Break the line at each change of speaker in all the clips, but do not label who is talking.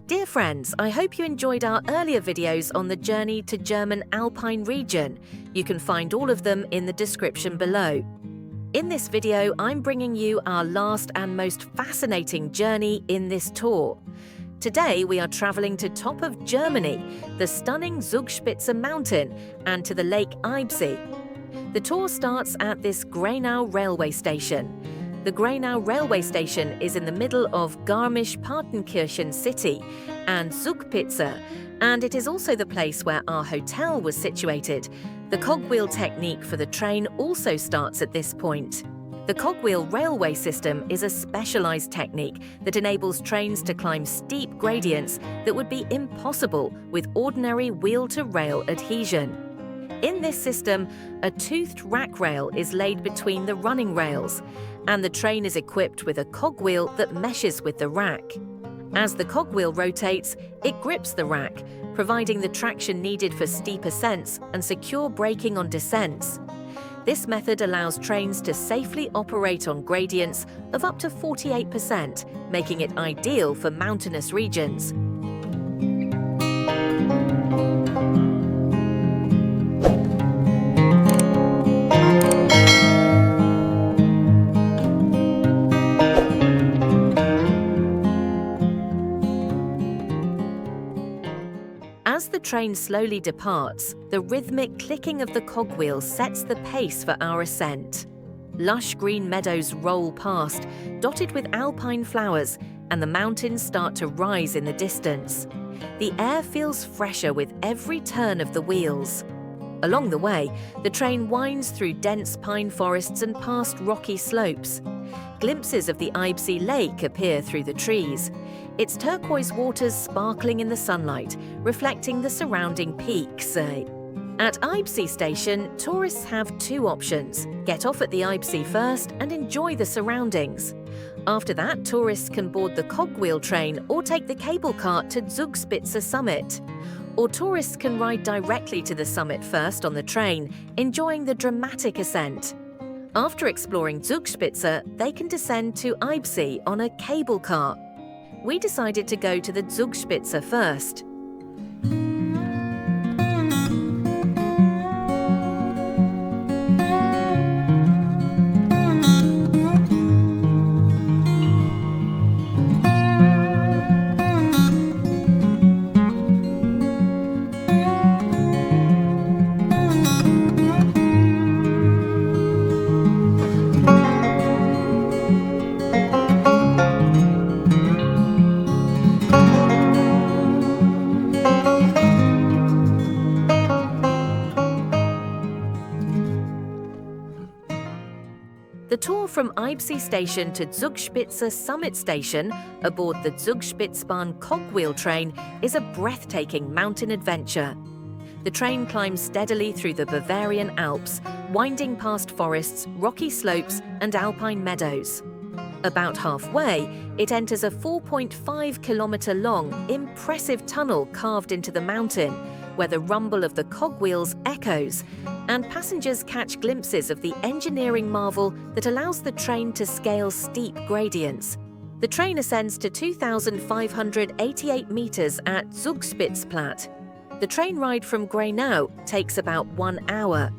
Dear friends, I hope you enjoyed our earlier videos on the journey to German Alpine region. You can find all of them in the description below. In this video, I'm bringing you our last and most fascinating journey in this tour. Today, we are traveling to top of Germany, the stunning Zugspitze mountain, and to the lake Eibsee. The tour starts at this Grainau railway station. The Grainau railway station is in the middle of Garmisch-Partenkirchen city and Zugspitze, and it is also the place where our hotel was situated. The cogwheel technique for the train also starts at this point. The cogwheel railway system is a specialized technique that enables trains to climb steep gradients that would be impossible with ordinary wheel-to-rail adhesion. In this system, a toothed rack rail is laid between the running rails, and the train is equipped with a cogwheel that meshes with the rack. As the cogwheel rotates, it grips the rack, providing the traction needed for steep ascents and secure braking on descents. This method allows trains to safely operate on gradients of up to 48%, making it ideal for mountainous regions. As the train slowly departs, the rhythmic clicking of the cogwheel sets the pace for our ascent. Lush green meadows roll past, dotted with alpine flowers, and the mountains start to rise in the distance. The air feels fresher with every turn of the wheels. Along the way, the train winds through dense pine forests and past rocky slopes. Glimpses of the Eibsee Lake appear through the trees, its turquoise waters sparkling in the sunlight, reflecting the surrounding peaks. At Eibsee station, tourists have two options: get off at the Eibsee first and enjoy the surroundings. After that, tourists can board the cogwheel train or take the cable cart to Zugspitze summit. Or tourists can ride directly to the summit first on the train, enjoying the dramatic ascent. After exploring Zugspitze, they can descend to Eibsee on a cable car. We decided to go to the Zugspitze first. The tour from Eibsee station to Zugspitze summit station aboard the Zugspitzbahn cogwheel train is a breathtaking mountain adventure. The train climbs steadily through the Bavarian Alps, winding past forests, rocky slopes, and alpine meadows. About halfway, it enters a 4.5-kilometer-long, impressive tunnel carved into the mountain, where the rumble of the cogwheels echoes, and passengers catch glimpses of the engineering marvel that allows the train to scale steep gradients. The train ascends to 2,588 meters at Zugspitzplatt. The train ride from Grainau takes about 1 hour.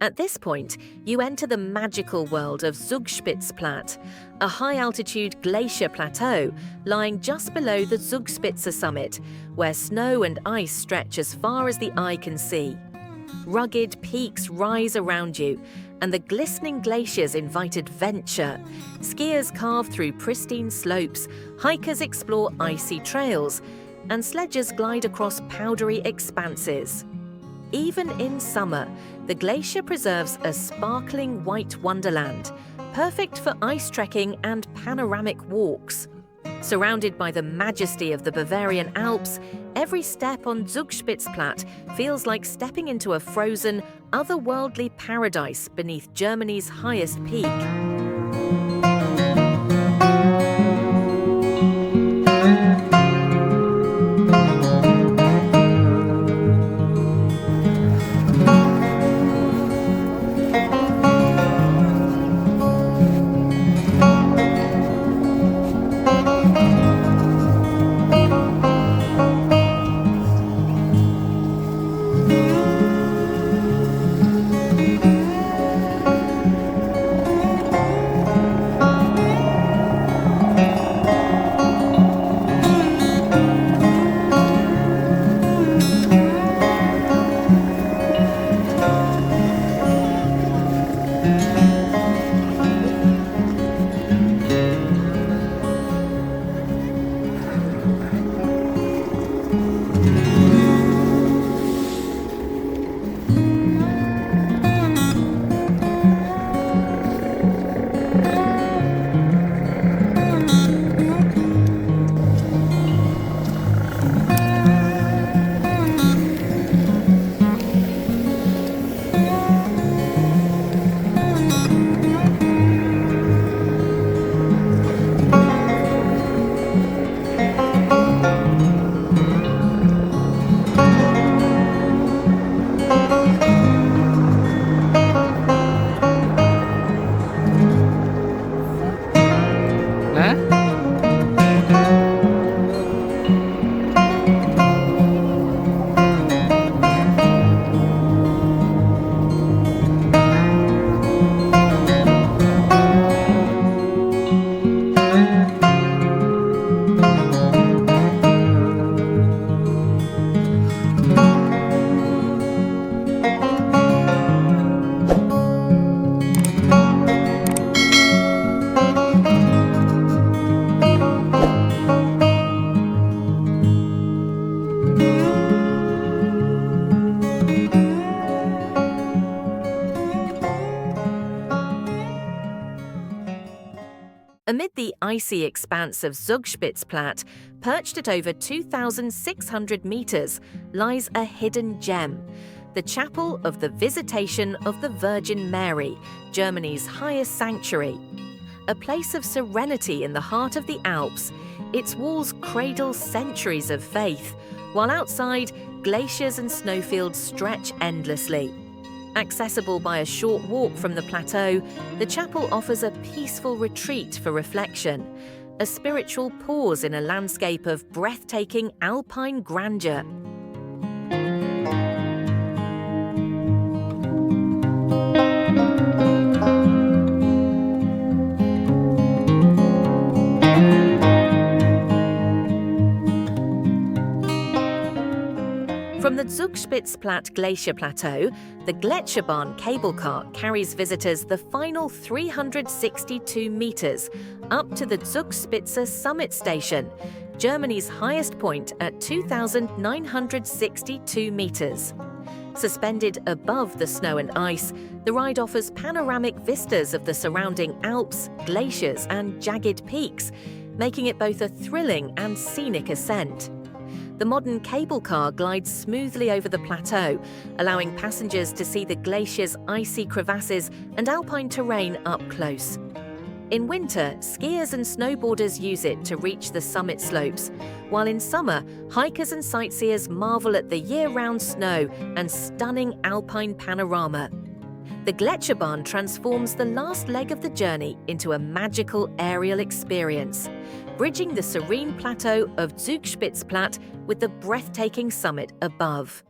At this point, you enter the magical world of Zugspitze, a high-altitude glacier plateau lying just below the Zugspitze summit, where snow and ice stretch as far as the eye can see. Rugged peaks rise around you, and the glistening glaciers invite adventure. Skiers carve through pristine slopes, hikers explore icy trails, and sledgers glide across powdery expanses. Even in summer, the glacier preserves a sparkling white wonderland, perfect for ice trekking and panoramic walks. Surrounded by the majesty of the Bavarian Alps, every step on Zugspitze feels like stepping into a frozen, otherworldly paradise beneath Germany's highest peak. Amid the icy expanse of Zugspitze, perched at over 2,600 meters, lies a hidden gem, the Chapel of the Visitation of the Virgin Mary, Germany's highest sanctuary. A place of serenity in the heart of the Alps, its walls cradle centuries of faith, while outside, glaciers and snowfields stretch endlessly. Accessible by a short walk from the plateau, the chapel offers a peaceful retreat for reflection, a spiritual pause in a landscape of breathtaking alpine grandeur. From the Zugspitze Glacier Plateau, the Gletscherbahn cable car carries visitors the final 362 meters up to the Zugspitze summit station, Germany's highest point at 2,962 meters. Suspended above the snow and ice, the ride offers panoramic vistas of the surrounding Alps, glaciers, and jagged peaks, making it both a thrilling and scenic ascent. The modern cable car glides smoothly over the plateau, allowing passengers to see the glacier's icy crevasses and alpine terrain up close. In winter, skiers and snowboarders use it to reach the summit slopes, while in summer, hikers and sightseers marvel at the year-round snow and stunning alpine panorama. The Gletscherbahn transforms the last leg of the journey into a magical aerial experience, bridging the serene plateau of Zugspitze with the breathtaking summit above.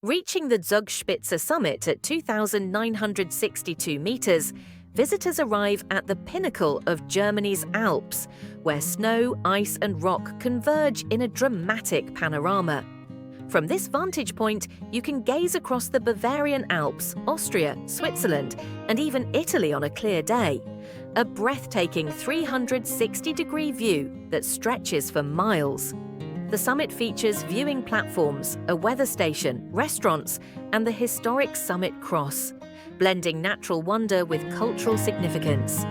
Reaching the Zugspitze summit at 2,962 meters, visitors arrive at the pinnacle of Germany's Alps, where snow, ice and rock converge in a dramatic panorama. From this vantage point, you can gaze across the Bavarian Alps, Austria, Switzerland, and even Italy on a clear day. A breathtaking 360-degree view that stretches for miles. The summit features viewing platforms, a weather station, restaurants, and the historic Summit Cross, blending natural wonder with cultural significance.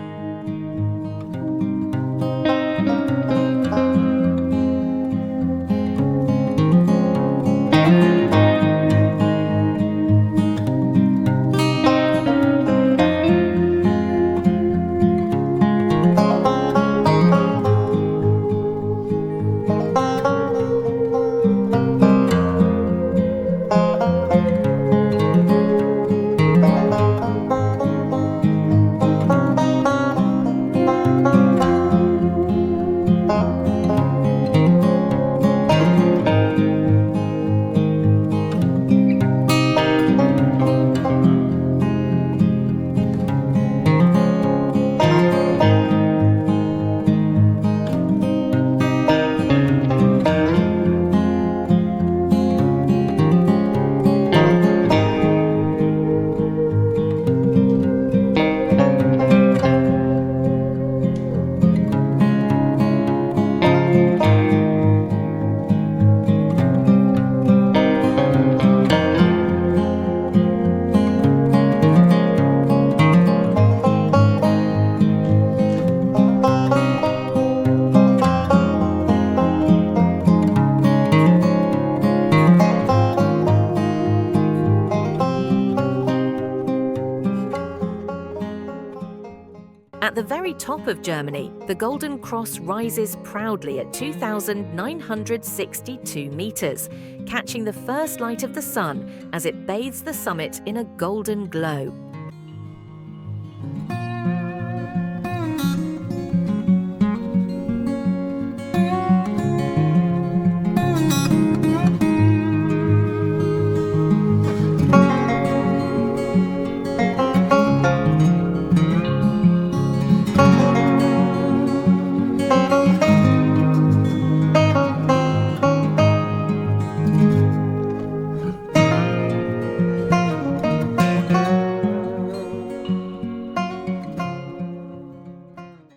At the very top of Germany, the Golden Cross rises proudly at 2,962 meters, catching the first light of the sun as it bathes the summit in a golden glow.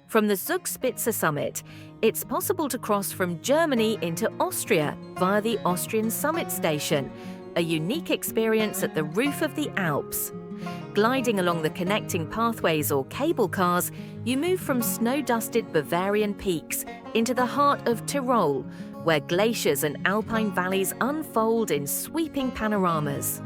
From the Zugspitze summit, it's possible to cross from Germany into Austria via the Austrian Summit Station, a unique experience at the roof of the Alps. Gliding along the connecting pathways or cable cars, you move from snow-dusted Bavarian peaks into the heart of Tyrol, where glaciers and alpine valleys unfold in sweeping panoramas.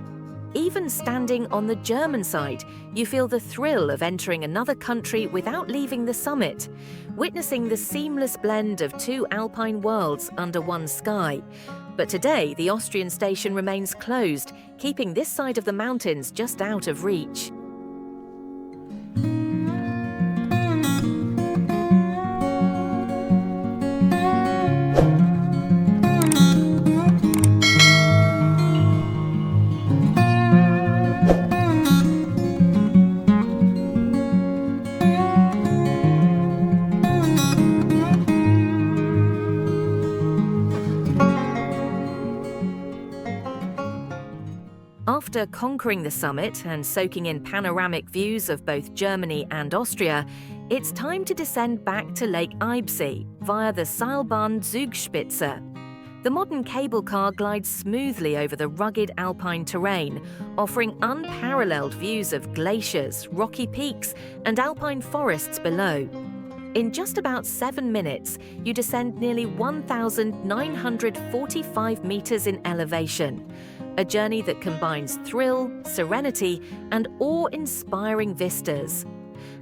Even standing on the German side, you feel the thrill of entering another country without leaving the summit, witnessing the seamless blend of two alpine worlds under one sky. But today, the Austrian station remains closed, keeping this side of the mountains just out of reach. After conquering the summit and soaking in panoramic views of both Germany and Austria, it's time to descend back to Lake Eibsee via the Seilbahn Zugspitze. The modern cable car glides smoothly over the rugged alpine terrain, offering unparalleled views of glaciers, rocky peaks, and alpine forests below. In just about 7 minutes, you descend nearly 1,945 meters in elevation. A journey that combines thrill, serenity, and awe-inspiring vistas.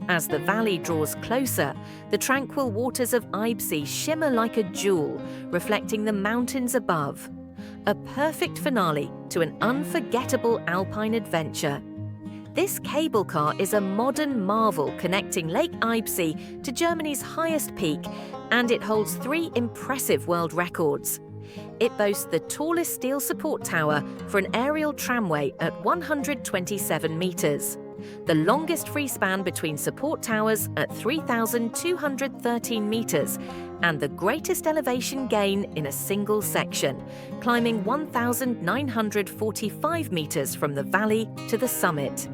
As the valley draws closer, the tranquil waters of Eibsee shimmer like a jewel, reflecting the mountains above. A perfect finale to an unforgettable alpine adventure. This cable car is a modern marvel connecting Lake Eibsee to Germany's highest peak, and it holds 3 impressive world records. It boasts the tallest steel support tower for an aerial tramway at 127 meters, the longest free span between support towers at 3,213 meters, and the greatest elevation gain in a single section, climbing 1,945 meters from the valley to the summit.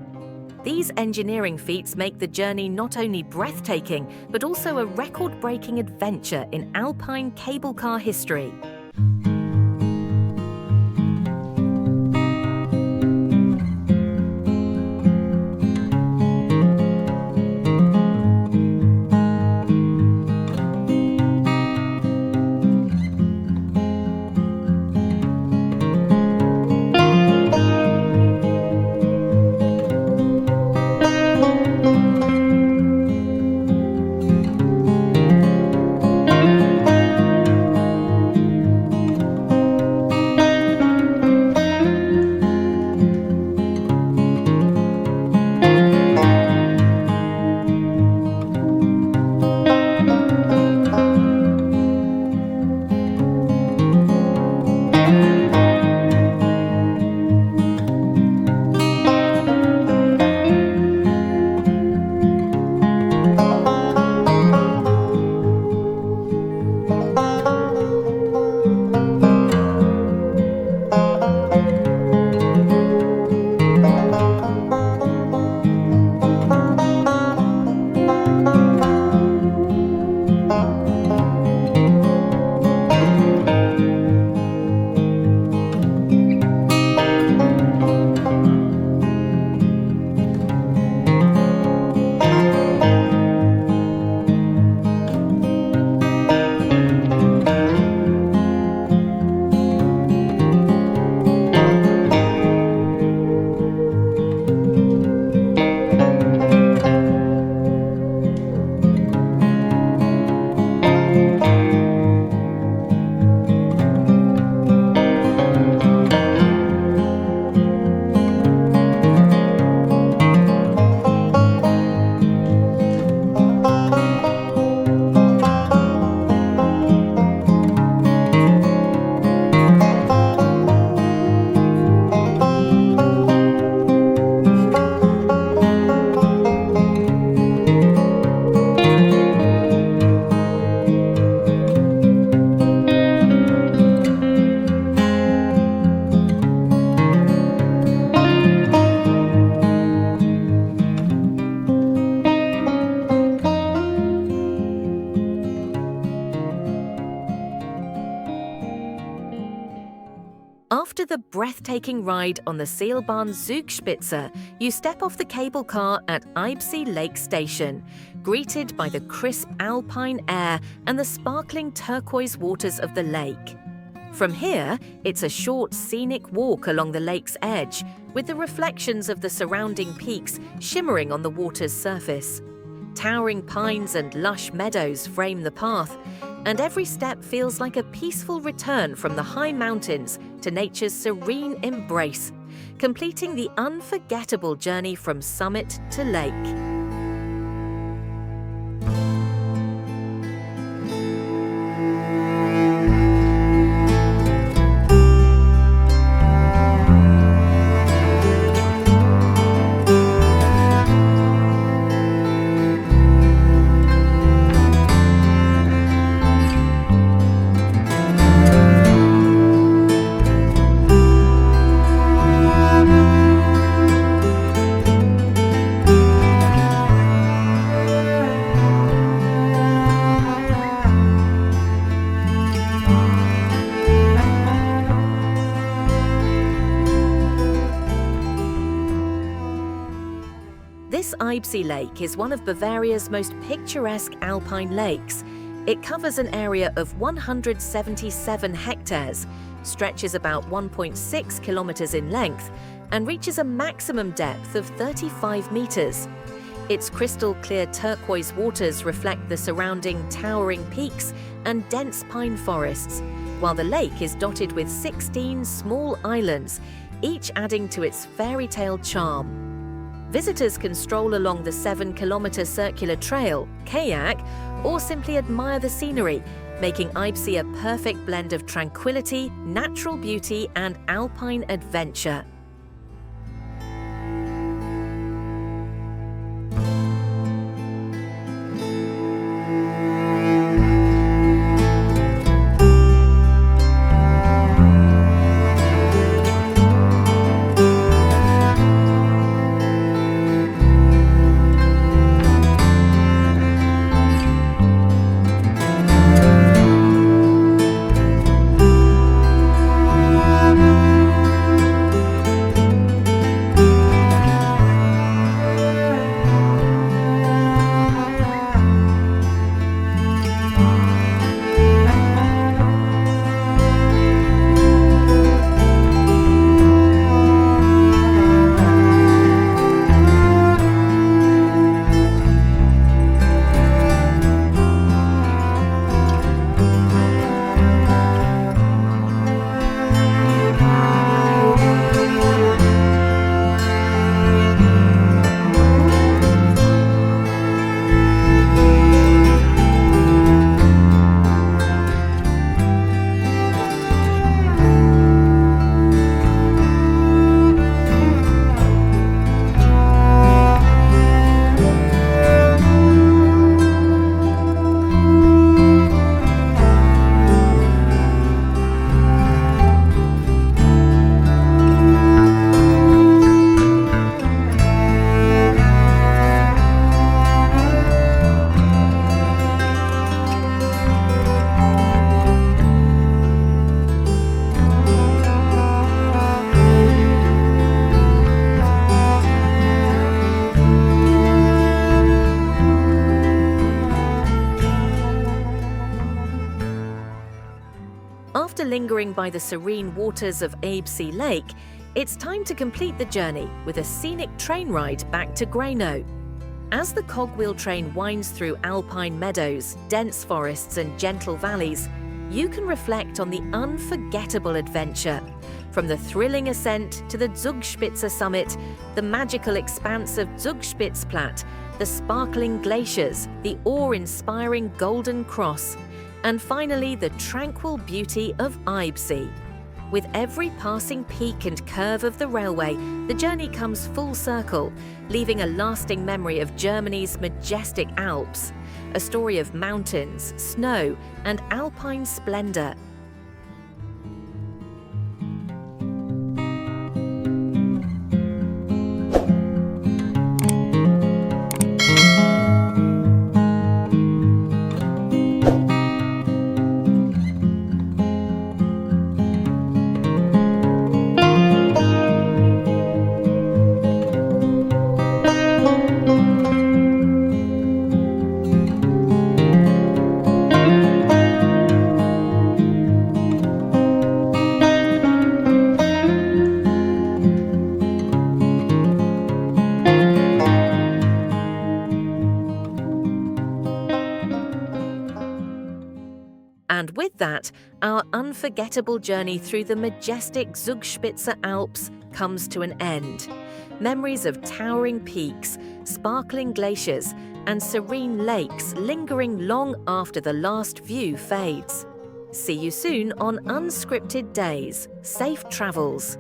These engineering feats make the journey not only breathtaking, but also a record-breaking adventure in alpine cable car history. After the breathtaking ride on the Seilbahn Zugspitze, you step off the cable car at Eibsee Lake station, greeted by the crisp alpine air and the sparkling turquoise waters of the lake. From here, it's a short scenic walk along the lake's edge, with the reflections of the surrounding peaks shimmering on the water's surface. Towering pines and lush meadows frame the path, and every step feels like a peaceful return from the high mountains to nature's serene embrace, completing the unforgettable journey from summit to lake. This Eibsee Lake is one of Bavaria's most picturesque alpine lakes. It covers an area of 177 hectares, stretches about 1.6 kilometers in length, and reaches a maximum depth of 35 meters. Its crystal-clear turquoise waters reflect the surrounding towering peaks and dense pine forests, while the lake is dotted with 16 small islands, each adding to its fairy tale charm. Visitors can stroll along the 7-kilometer circular trail, kayak, or simply admire the scenery, making Eibsee a perfect blend of tranquility, natural beauty, and alpine adventure. After lingering by the serene waters of Eibsee Lake, it's time to complete the journey with a scenic train ride back to Grainau. As the cogwheel train winds through alpine meadows, dense forests and gentle valleys, you can reflect on the unforgettable adventure. From the thrilling ascent to the Zugspitze summit, the magical expanse of Zugspitzplatte, the sparkling glaciers, the awe-inspiring Golden Cross, and finally the tranquil beauty of Eibsee. With every passing peak and curve of the railway, the journey comes full circle, leaving a lasting memory of Germany's majestic Alps, a story of mountains, snow, and alpine splendor. And with that, our unforgettable journey through the majestic Zugspitze Alps comes to an end. Memories of towering peaks, sparkling glaciers, and serene lakes lingering long after the last view fades. See you soon on Unscripted Days. Safe travels!